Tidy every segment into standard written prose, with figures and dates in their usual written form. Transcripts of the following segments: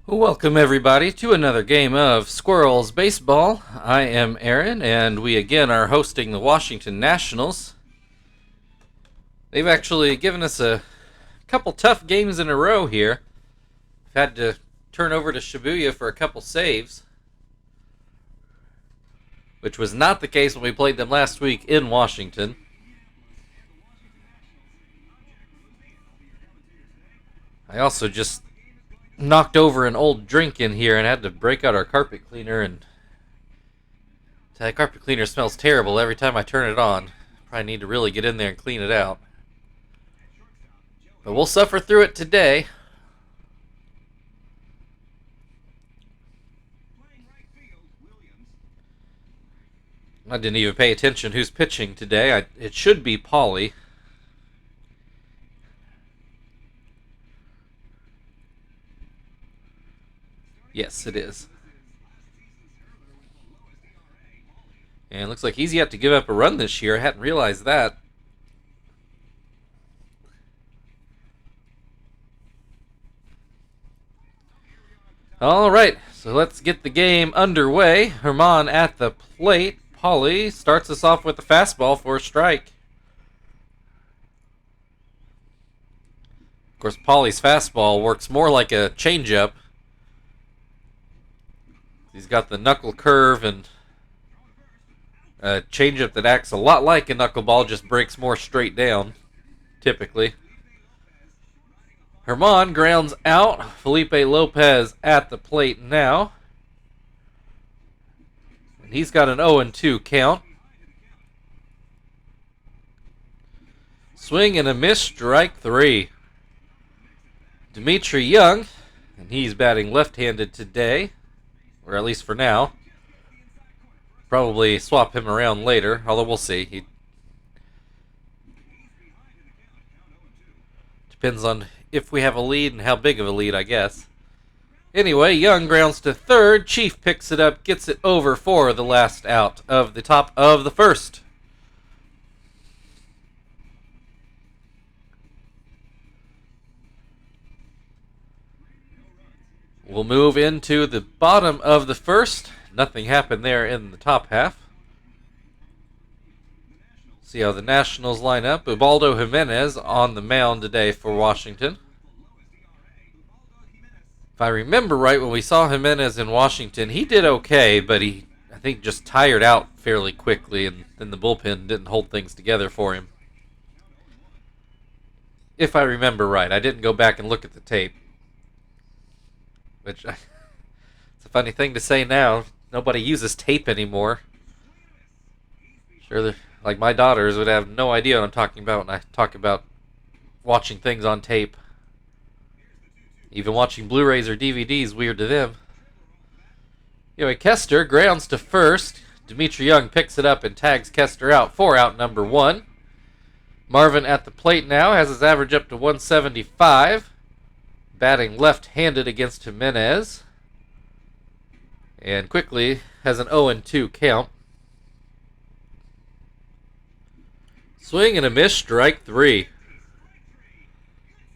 Welcome everybody to another game of Squirrels Baseball. I am Aaron, and we again are hosting the Washington Nationals. They've actually given us a couple tough games in a row here. We've had to turn over to Shibuya for a couple saves, which was not the case when we played them last week in Washington. I also just knocked over an old drink in here and had to break out our carpet cleaner, and that carpet cleaner smells terrible every time I turn it on. Probably need to really get in there and clean it out. But we'll suffer through it today. I didn't even pay attention who's pitching today. It should be Paulie. Yes, it is. And it looks like he's yet to give up a run this year. I hadn't realized that. All right, so let's get the game underway. Herman at the plate. Paulie starts us off with the fastball for a strike. Of course, Paulie's fastball works more like a changeup. He's got the knuckle curve and a changeup that acts a lot like a knuckleball, just breaks more straight down, typically. Herman grounds out. Felipe Lopez at the plate now. And he's got an 0-2 count. Swing and a miss, strike three. Dimitri Young, and he's batting left-handed today, or at least for now. Probably swap him around later, although we'll see. Depends on if we have a lead and how big of a lead, I guess. Anyway, Young grounds to third. Chief picks it up, gets it over for the last out of the top of the first. We'll move into the bottom of the first. Nothing happened there in the top half. See how the Nationals line up. Ubaldo Jimenez on the mound today for Washington. If I remember right, when we saw Jimenez in Washington, he did okay, but he, I think, just tired out fairly quickly, and then the bullpen didn't hold things together for him. If I remember right. I didn't go back and look at the tape. Which, it's a funny thing to say now. Nobody uses tape anymore. Sure, like my daughters would have no idea what I'm talking about when I talk about watching things on tape. Even watching Blu-rays or DVDs weird to them. Anyway, Kester grounds to first. Dimitri Young picks it up and tags Kester out for out number one. Marvin at the plate now has his average up to 175. Batting left-handed against Jimenez. And quickly has an 0-2 count. Swing and a miss, strike three.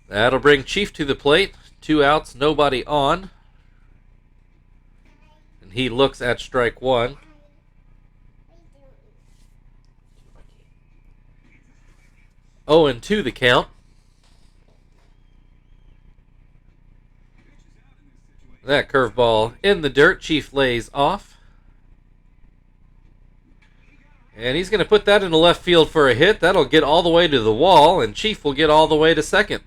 That'll bring Chief to the plate. 2 outs, nobody on. And he looks at strike one. Oh, and 2 the count. That curveball in the dirt. Chief lays off. And he's going to put that into left field for a hit. That'll get all the way to the wall, and Chief will get all the way to second.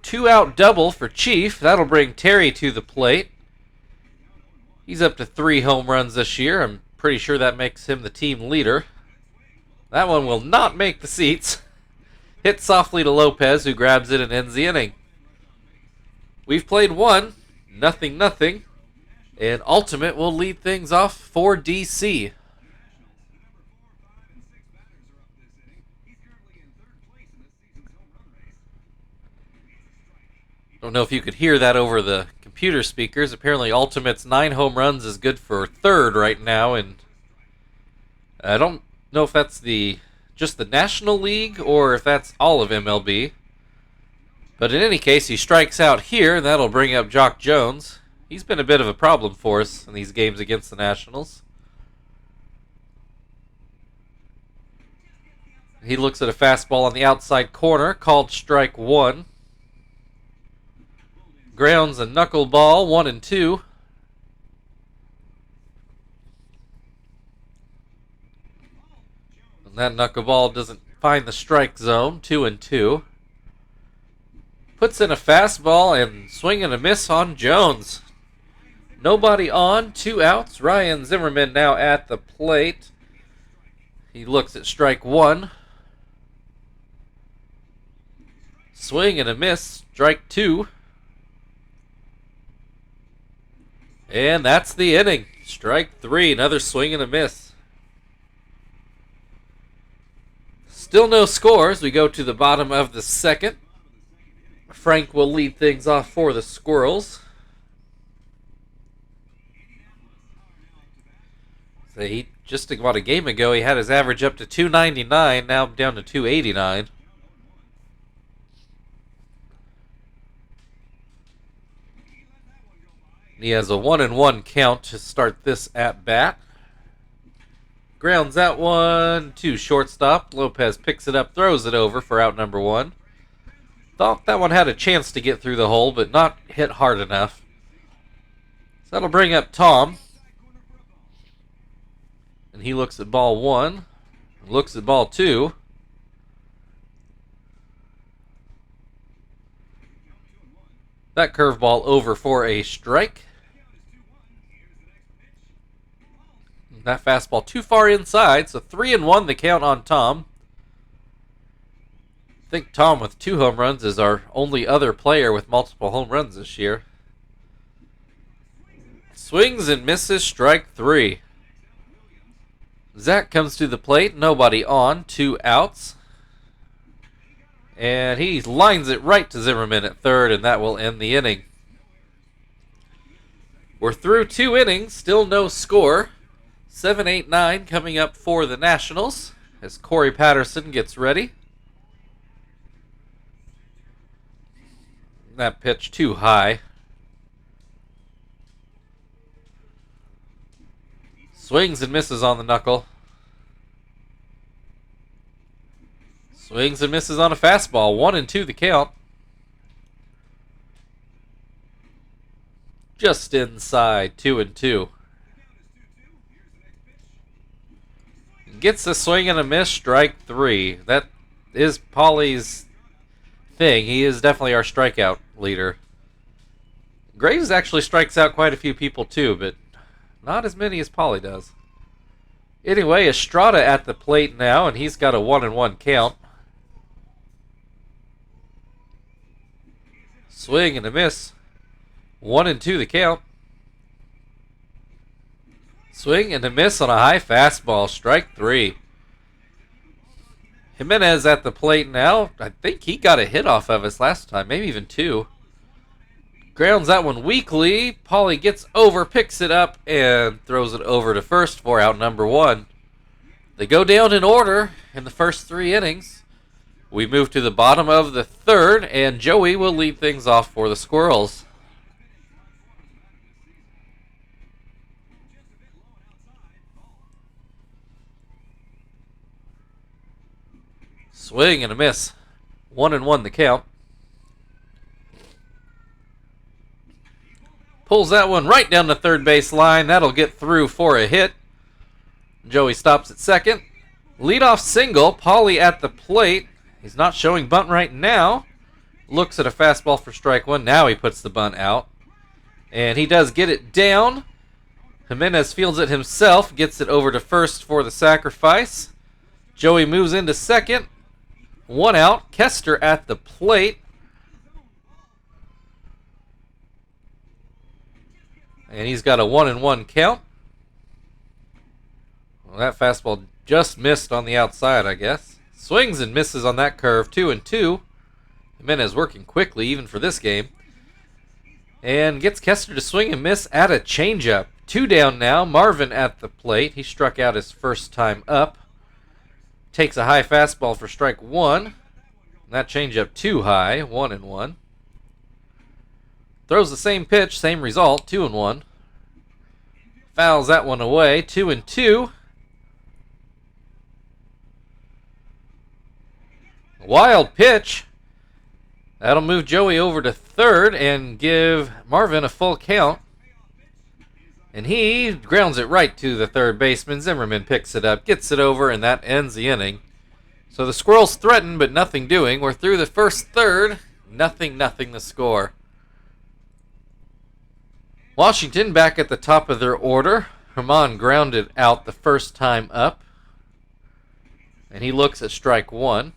2-out double for Chief. That'll bring Terry to the plate. He's up to 3 home runs this year. I'm pretty sure that makes him the team leader. That one will not make the seats. Hit softly to Lopez, who grabs it and ends the inning. We've played one, 0-0, and Ultimate will lead things off for DC. Don't know if you could hear that over the computer speakers. Apparently Ultimate's 9 home runs is good for third right now, and I don't know if that's just the National League or if that's all of MLB. But in any case, he strikes out here, and that'll bring up Jock Jones. He's been a bit of a problem for us in these games against the Nationals. He looks at a fastball on the outside corner, called strike one. Grounds a knuckleball, 1-2. And that knuckleball doesn't find the strike zone, 2-2. Puts in a fastball and swing and a miss on Jones. Nobody on, 2 outs. Ryan Zimmerman now at the plate. He looks at strike one. Swing and a miss, strike 2. And that's the inning. Strike 3, another swing and a miss. Still no scores. We go to the bottom of the second. Frank will lead things off for the Squirrels. So just about a game ago, he had his average up to 299, now down to 289. He has a 1-1 count to start this at bat. Grounds out 1-2 shortstop. Lopez picks it up, throws it over for out number 1. Thought that one had a chance to get through the hole, but not hit hard enough. So that'll bring up Tom. And he looks at ball 1. Looks at ball 2. That curveball over for a strike. That fastball too far inside, so 3-1 the count on Tom. I think Tom with 2 home runs is our only other player with multiple home runs this year. Swings and misses, strike 3. Zach comes to the plate, nobody on, 2 outs. And he lines it right to Zimmerman at third, and that will end the inning. We're through 2 innings, still no score. 7-8-9 coming up for the Nationals as Corey Patterson gets ready. That pitch too high. Swings and misses on the knuckle. Swings and misses on a fastball. 1-2 the count. Just inside, 2-2. Gets a swing and a miss, strike 3. That is Paulie's thing. He is definitely our strikeout leader. Graves actually strikes out quite a few people too, but not as many as Paulie does. Anyway, Estrada at the plate now, and he's got a 1-1 count. Swing and a miss. 1-2 the count. Swing and a miss on a high fastball. Strike 3. Jimenez at the plate now. I think he got a hit off of us last time. Maybe even 2. Grounds that one weakly. Paulie gets over, picks it up, and throws it over to first for out number 1. They go down in order in the first 3 innings. We move to the bottom of the third, and Joey will lead things off for the Squirrels. Swing and a miss. 1-1 the count. Pulls that one right down the third base line. That'll get through for a hit. Joey stops at second. Leadoff single. Paulie at the plate. He's not showing bunt right now. Looks at a fastball for strike 1. Now he puts the bunt out. And he does get it down. Jimenez fields it himself. Gets it over to first for the sacrifice. Joey moves into second. 1 out. Kester at the plate. And he's got a 1-1 count. Well, that fastball just missed on the outside, I guess. Swings and misses on that curve. 2-2. Jimenez working quickly, even for this game. And gets Kester to swing and miss at a changeup. 2 down now. Marvin at the plate. He struck out his first time up. Takes a high fastball for strike 1. That changeup too high, 1-1. Throws the same pitch, same result, 2-1. Fouls that one away, 2-2. Wild pitch. That'll move Joey over to third and give Marvin a full count. And he grounds it right to the third baseman. Zimmerman picks it up, gets it over, and that ends the inning. So the Squirrels threaten, but nothing doing. We're through the first third. Nothing the score. Washington back at the top of their order. Herman grounded out the first time up. And he looks at strike one.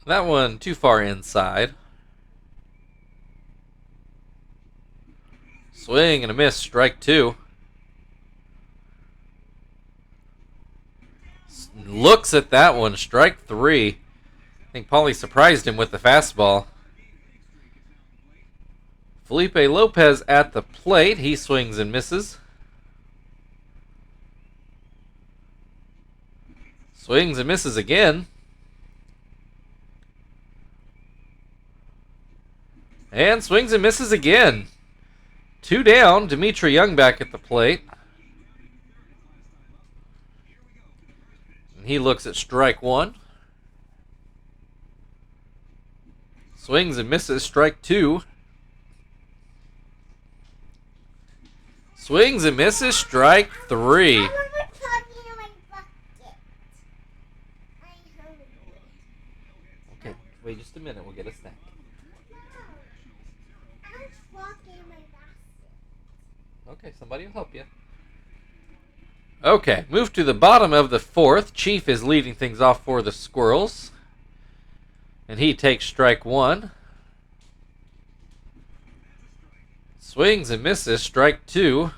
That one too far inside. Swing and a miss, strike two. Looks at that one, strike three. I think Paulie surprised him with the fastball. Felipe Lopez at the plate. He swings and misses. Swings and misses again. And swings and misses again. 2 down. Dimitri Young back at the plate. And he looks at strike one. Swings and misses, strike two. Swings and misses, strike three. Okay, wait just a minute. We'll get a snack. Okay, somebody will help you. Okay, move to the bottom of the fourth. Chief is leading things off for the Squirrels. And he takes strike one. Swings and misses, strike two.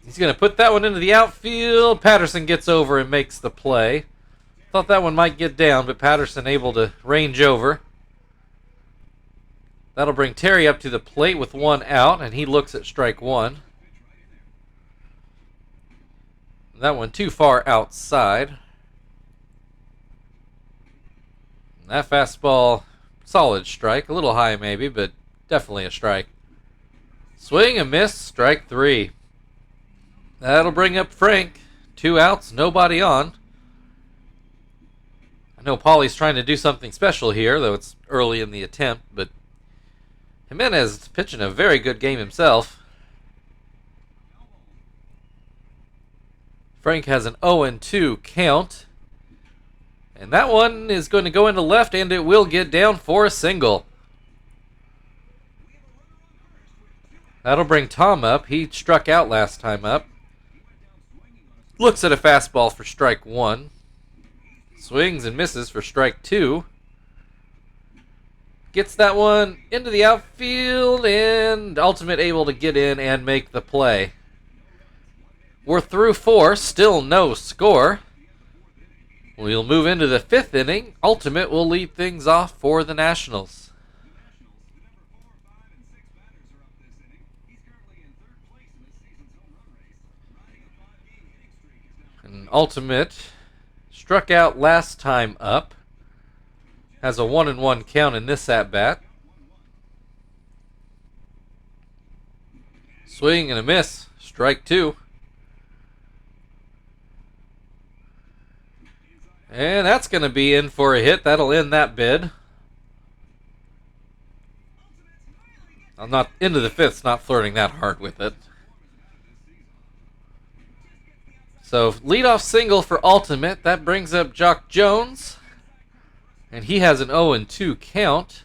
He's going to put that one into the outfield. Patterson gets over and makes the play. Thought that one might get down, but Patterson able to range over. That'll bring Terry up to the plate with one out, and he looks at strike one. That one too far outside. That fastball, solid strike. A little high maybe, but definitely a strike. Swing and miss, strike three. That'll bring up Frank. 2 outs, nobody on. I know Paulie's trying to do something special here, though it's early in the attempt, but Jimenez is pitching a very good game himself. Frank has an 0-2 count. And that one is going to go into left, and it will get down for a single. That'll bring Tom up. He struck out last time up. Looks at a fastball for strike one. Swings and misses for strike two. Gets that one into the outfield, and Ultimate able to get in and make the play. We're through 4, still no score. We'll move into the 5th inning. Ultimate will lead things off for the Nationals. And Ultimate struck out last time up. Has a 1-1 count in this at-bat. Swing and a miss. Strike two. And that's going to be in for a hit. That'll end that bid. I'm not into the 5th, not flirting that hard with it. So, leadoff single for Ultimate. That brings up Jock Jones. And he has an 0-2 count.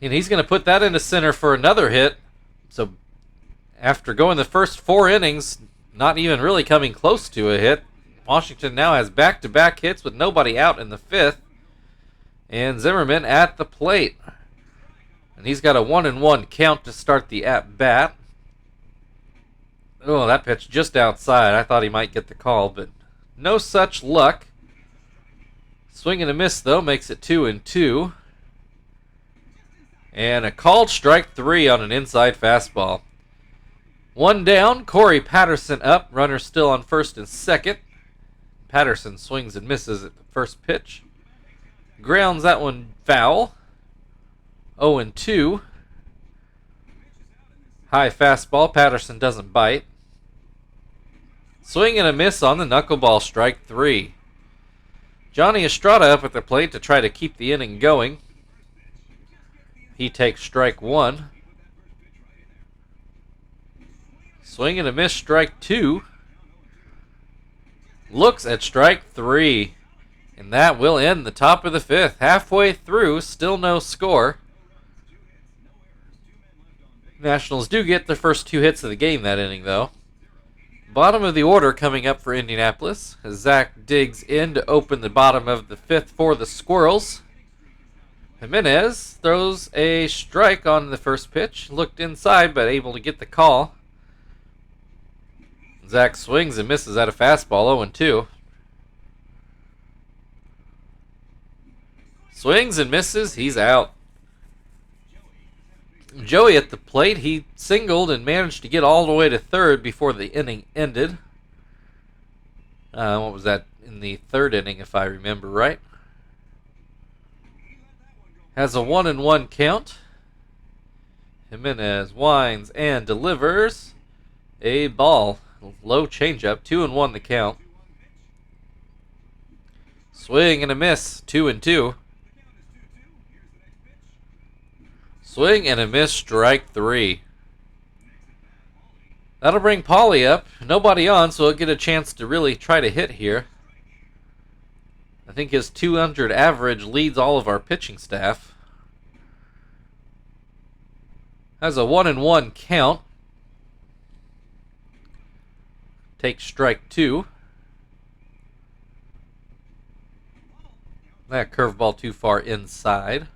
And he's going to put that into center for another hit. So, after going the first 4 innings, not even really coming close to a hit, Washington now has back-to-back hits with nobody out in the 5th. And Zimmerman at the plate. And he's got a 1-1 count to start the at-bat. Oh, that pitch just outside. I thought he might get the call, but no such luck. Swing and a miss, though, makes it 2-2. And a called strike 3 on an inside fastball. One down. Corey Patterson up. Runner still on first and second. Patterson swings and misses at the first pitch. Grounds that one foul. 0-2. High fastball. Patterson doesn't bite. Swing and a miss on the knuckleball. Strike 3. Johnny Estrada up at the plate to try to keep the inning going. He takes strike 1. Swing and a miss. Strike 2. Looks at strike 3. And that will end the top of the 5th. Halfway through, still no score. Nationals do get their first 2 hits of the game that inning, though. Bottom of the order coming up for Indianapolis as Zach digs in to open the bottom of the 5th for the Squirrels. Jimenez throws a strike on the first pitch. Looked inside, but able to get the call. Zach swings and misses at a fastball, 0-2. Swings and misses, he's out. Joey at the plate, he singled and managed to get all the way to third before the inning ended. What was that, in the 3rd inning, if I remember right? Has a 1-1 count. Jimenez winds and delivers a ball. Low changeup, 2-1 the count. Swing and a miss, 2-2. Swing and a miss, strike 3. That'll bring Pauly up. Nobody on, so he'll get a chance to really try to hit here. I think his 200 average leads all of our pitching staff. Has a 1-1 count. Takes strike 2. That curveball too far inside.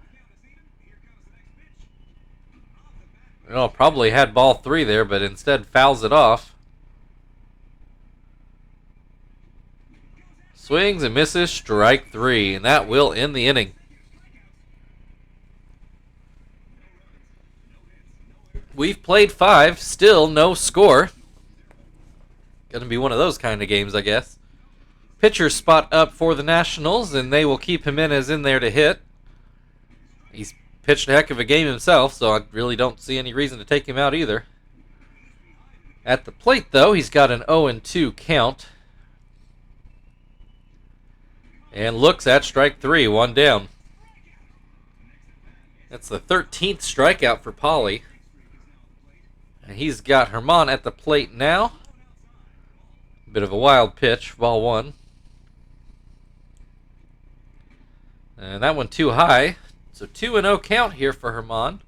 Well, probably had ball 3 there, but instead fouls it off. Swings and misses, strike 3, and that will end the inning. We've played 5, still no score. Going to be one of those kind of games, I guess. Pitcher spot up for the Nationals, and they will keep Jimenez in there to hit. He's pitched a heck of a game himself, so I really don't see any reason to take him out either. At the plate, though, he's got an 0-2 count. And looks at strike 3, 1 down. That's the 13th strikeout for Pauly. And he's got Herman at the plate now. Bit of a wild pitch, ball 1. And that one too high. So 2-0 count here for Herman.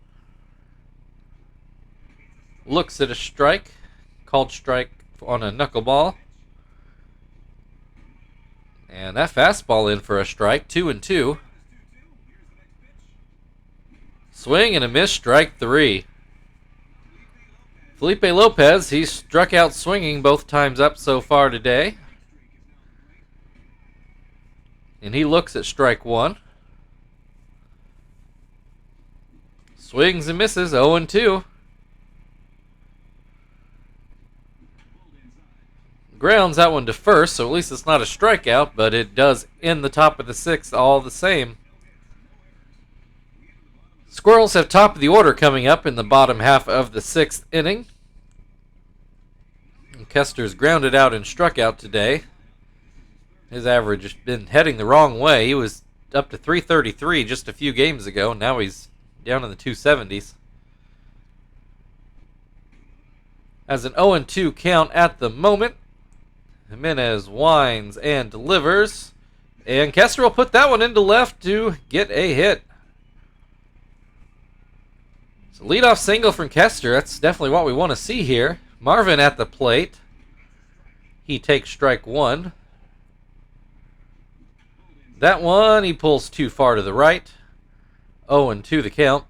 Looks at a strike. Called strike on a knuckleball. And that fastball in for a strike. 2-2. Swing and a miss, strike 3. Felipe Lopez, he's struck out swinging both times up so far today. And he looks at strike 1. Swings and misses, 0-2. Grounds that one to first, so at least it's not a strikeout, but it does end the top of the 6th all the same. Squirrels have top of the order coming up in the bottom half of the 6th inning. And Kester's grounded out and struck out today. His average has been heading the wrong way. He was up to 333 just a few games ago, and now he's down in the 270s. Has an 0-2 count at the moment. Jimenez winds and delivers. And Kester will put that one into left to get a hit. So leadoff single from Kester. That's definitely what we want to see here. Marvin at the plate. He takes strike 1. That one he pulls too far to the right. 0-2 the count.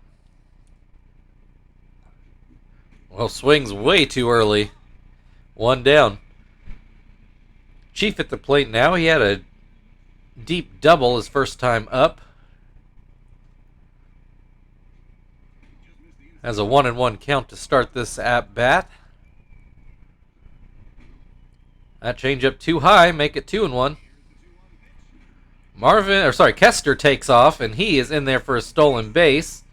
Well, swings way too early. 1 down. Chief at the plate now. He had a deep double his first time up. Has a 1-1 count to start this at bat. That changeup too high, make it 2-1. Kester takes off, and he is in there for a stolen base.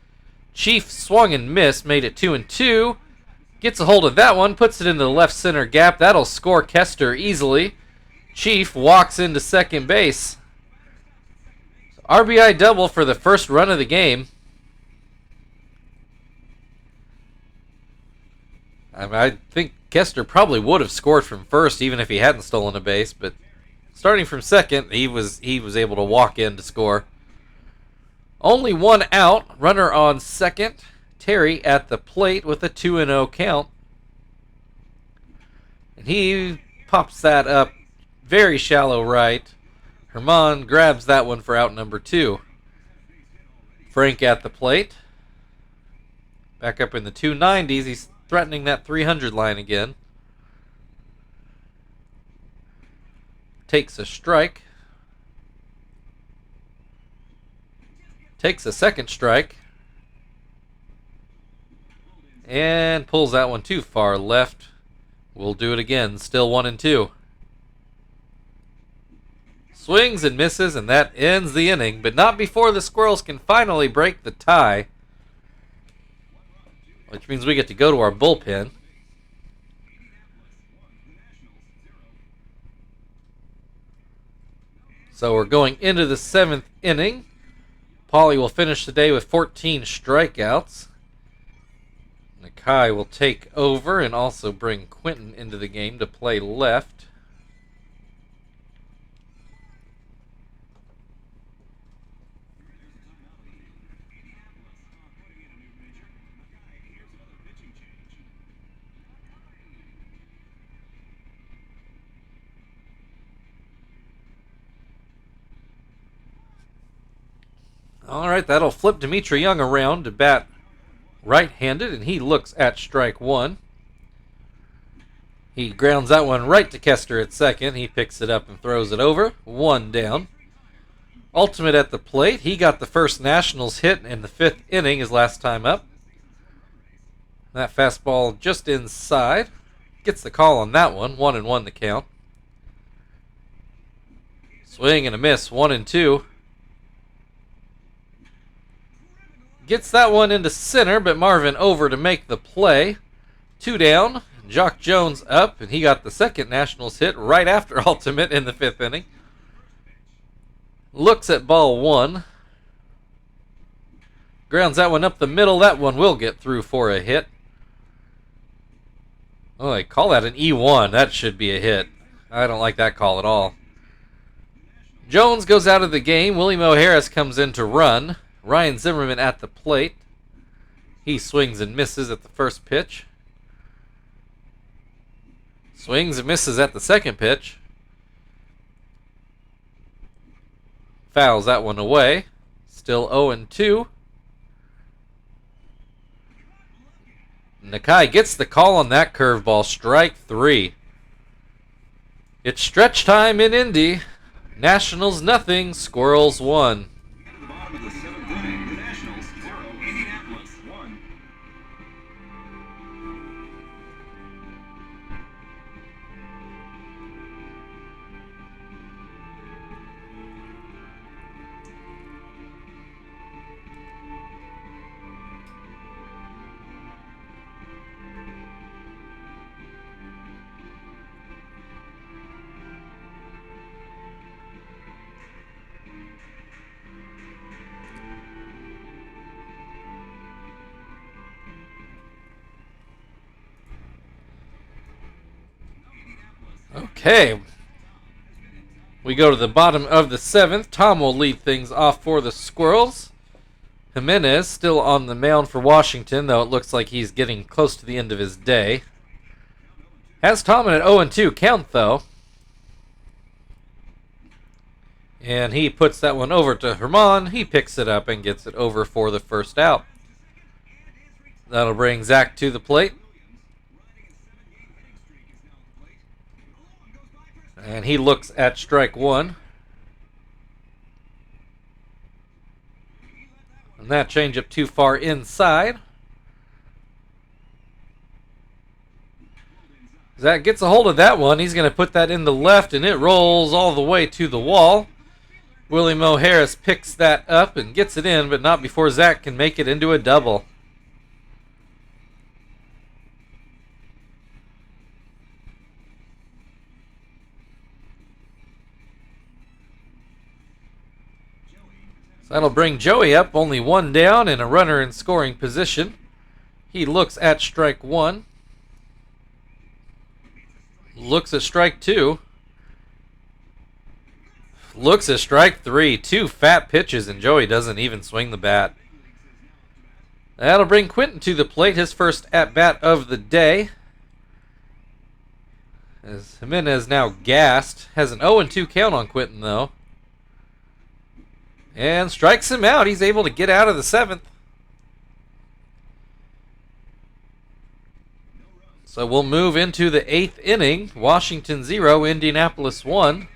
Chief swung and missed, made it 2-2. Gets a hold of that one, puts it into the left center gap. That'll score Kester easily. Chief walks into second base. RBI double for the first run of the game. I think Kester probably would have scored from first even if he hadn't stolen a base, but starting from second, he was able to walk in to score. Only one out, runner on second. Terry at the plate with a 2-0 count. And he pops that up very shallow right. Herman grabs that one for out number 2. Frank at the plate. Back up in the 290s. He's threatening that 300 line again. Takes a strike. Takes a second strike. And pulls that one too far left. We'll do it again. Still 1-2. Swings and misses, and that ends the inning, but not before the Squirrels can finally break the tie. Which means we get to go to our bullpen. So we're going into the 7th inning. Paulie will finish the day with 14 strikeouts. Nakai will take over and also bring Quentin into the game to play left. All right, that'll flip Dimitri Young around to bat right-handed, and he looks at strike 1. He grounds that one right to Kester at second. He picks it up and throws it over. 1 down. Ultimate at the plate. He got the first Nationals hit in the 5th inning his last time up. That fastball just inside. Gets the call on that one. 1-1 the count. Swing and a miss. 1-2. Gets that one into center, but Marvin over to make the play. 2 down. Jock Jones up, and he got the second Nationals hit right after ultimate in the 5th inning. Looks at ball 1. Grounds that one up the middle. That one will get through for a hit. Oh, I call that an E1. That should be a hit. I don't like that call at all. Jones goes out of the game. Willie Mo Harris comes in to run. Ryan Zimmerman at the plate. He swings and misses at the first pitch. Swings and misses at the second pitch. Fouls that one away. Still 0-2. Nakai gets the call on that curveball. Strike 3. It's stretch time in Indy. Nationals nothing. Squirrels 1. Okay, we go to the bottom of the 7th. Tom will lead things off for the Squirrels. Jimenez still on the mound for Washington, though it looks like he's getting close to the end of his day. Has Tom in an 0-2 count, though. And he puts that one over to Herman. He picks it up and gets it over for the first out. That'll bring Zach to the plate. And he looks at strike 1. And that changeup too far inside. Zach gets a hold of that one. He's going to put that in the left, and it rolls all the way to the wall. Willie Mo Harris picks that up and gets it in, but not before Zach can make it into a double. So that'll bring Joey up, only one down and a runner in scoring position. He looks at strike one. Looks at strike two. Looks at strike three. Two fat pitches, and Joey doesn't even swing the bat. That'll bring Quentin to the plate, his first at-bat of the day. As Jimenez now gassed. Has an 0-2 count on Quentin, though. And strikes him out. He's able to get out of the seventh. So we'll move into the eighth inning. Washington 0, Indianapolis 1.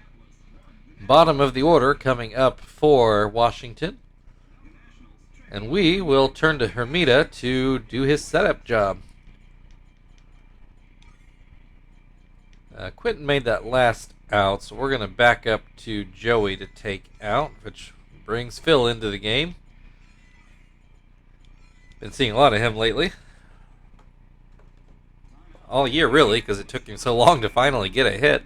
Bottom of the order coming up for Washington. And we will turn to Hermida to do his setup job. Quentin made that last out, so we're going to back up to Joey to take out, which brings Phil into the game. Been seeing a lot of him lately. All year, really, because it took him so long to finally get a hit.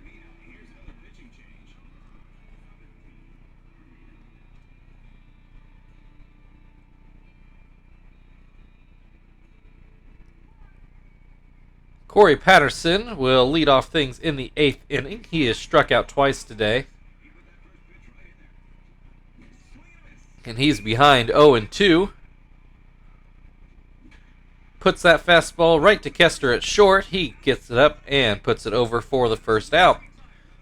Corey Patterson will lead off things in the eighth inning. He has struck out twice today. And he's behind 0-2. Puts that fastball right to Kester at short. He gets it up and puts it over for the first out.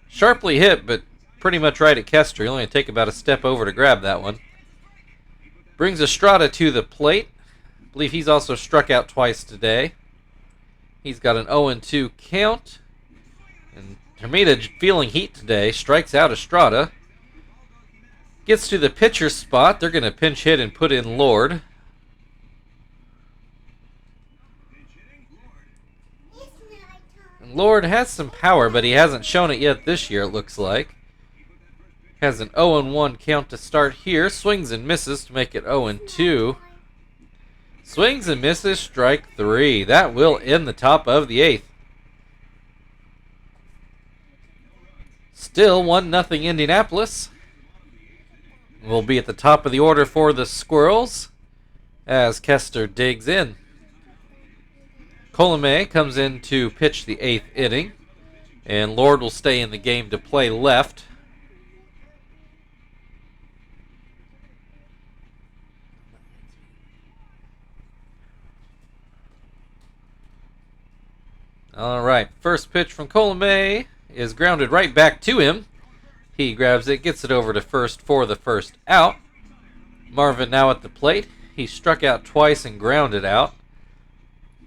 Sharply hit, but pretty much right at Kester. He'll only take about a step over to grab that one. Brings Estrada to the plate. I believe he's also struck out twice today. He's got an 0-2 count. And Hermida, feeling heat today, strikes out Estrada. Gets to the pitcher spot. They're going to pinch hit and put in Lord. And Lord has some power, but he hasn't shown it yet this year, it looks like. Has an 0-1 count to start here. Swings and misses to make it 0-2. Swings and misses, strike three. That will end the top of the eighth. Still 1-0 Indianapolis. We'll be at the top of the order for the Squirrels as Kester digs in. Colomé comes in to pitch the eighth inning, and Lord will stay in the game to play left. All right, first pitch from Colomé is grounded right back to him. He grabs it, gets it over to first for the first out. Marvin now at the plate. He struck out twice and grounded out.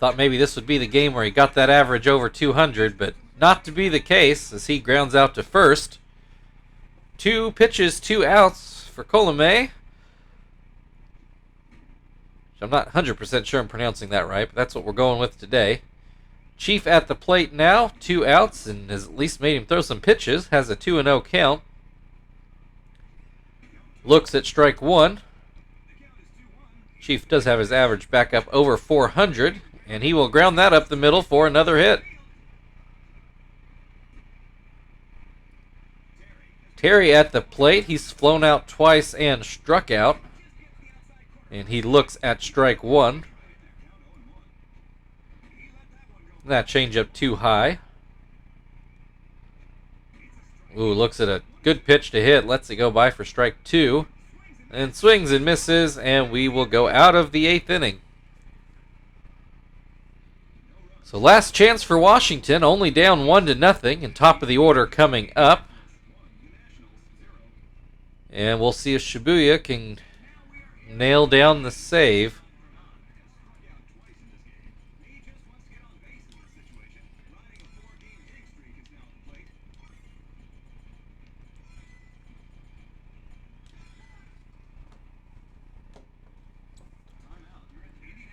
Thought maybe this would be the game where he got that average over 200, but not to be the case as he grounds out to first. 2 pitches, 2 outs for Colomé. I'm not 100% sure I'm pronouncing that right, but that's what we're going with today. Chief at the plate now, 2 outs, and has at least made him throw some pitches. Has a 2-0 count. Looks at strike one. Chief does have his average back up over 400, and he will ground that up the middle for another hit. Terry at the plate. He's flown out twice and struck out. And he looks at strike one. That changeup too high. Ooh, looks at a good pitch to hit. Lets it go by for strike two. And swings and misses, and we will go out of the eighth inning. So last chance for Washington, only down 1-0, and top of the order coming up. And we'll see if Shibuya can nail down the save.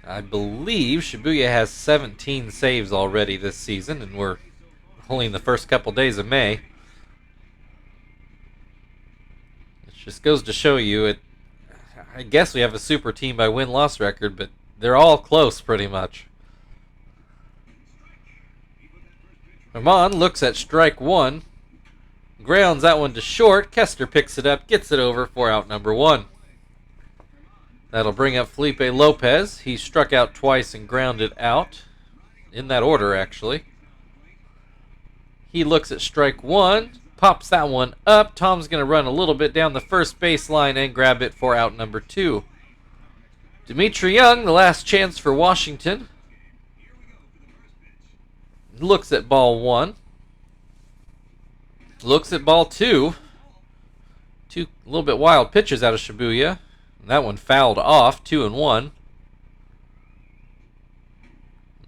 I believe Shibuya has 17 saves already this season, and we're only in the first couple days of May. It just goes to show you, I guess we have a super team by win-loss record, but they're all close pretty much. Herman looks at strike one. Grounds that one to short. Kester picks it up, gets it over for out number one. That'll bring up Felipe Lopez. He struck out twice and grounded out. In that order, actually. He looks at strike one. Pops that one up. Tom's going to run a little bit down the first baseline and grab it for out number two. Dimitri Young, the last chance for Washington. Looks at ball one. Looks at ball two. Two a little bit wild pitches out of Shibuya. And that one fouled off, 2-1.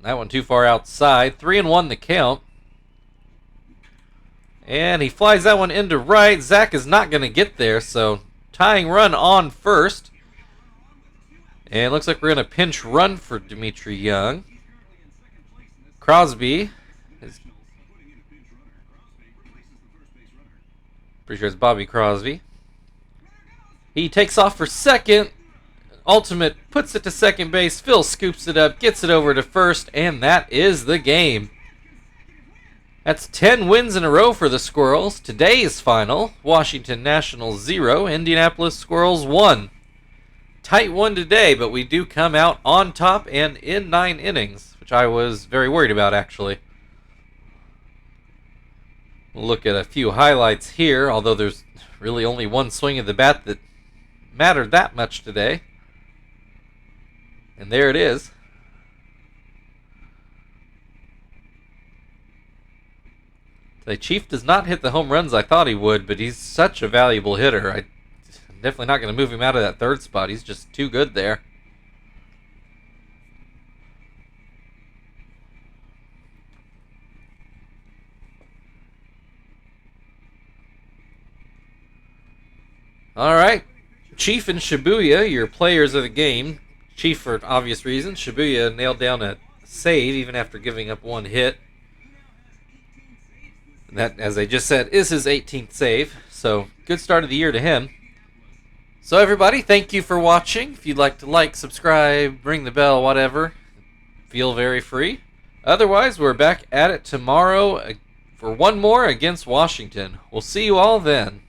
That one too far outside. 3-1 the count. And he flies that one into right. Zach is not going to get there, so tying run on first. And it looks like we're going to pinch run for Dimitri Young. Crosby is... Pretty sure it's Bobby Crosby. He takes off for second. Ultimate puts it to second base. Phil scoops it up, gets it over to first, and that is the game. That's 10 wins in a row for the Squirrels. Today's final, Washington Nationals 0, Indianapolis Squirrels 1. Tight one today, but we do come out on top and in 9 innings, which I was very worried about, actually. We'll look at a few highlights here, although there's really only one swing of the bat that mattered that much today. And there it is. The Chief does not hit the home runs I thought he would, but he's such a valuable hitter. I'm definitely not going to move him out of that third spot. He's just too good there. All right, Chief and Shibuya, your players of the game. Chief for obvious reasons. Shibuya nailed down a save even after giving up one hit. And that, as I just said, is his 18th save. So, good start of the year to him. So, everybody, thank you for watching. If you'd like to like, subscribe, ring the bell, whatever, feel very free. Otherwise, we're back at it tomorrow for one more against Washington. We'll see you all then.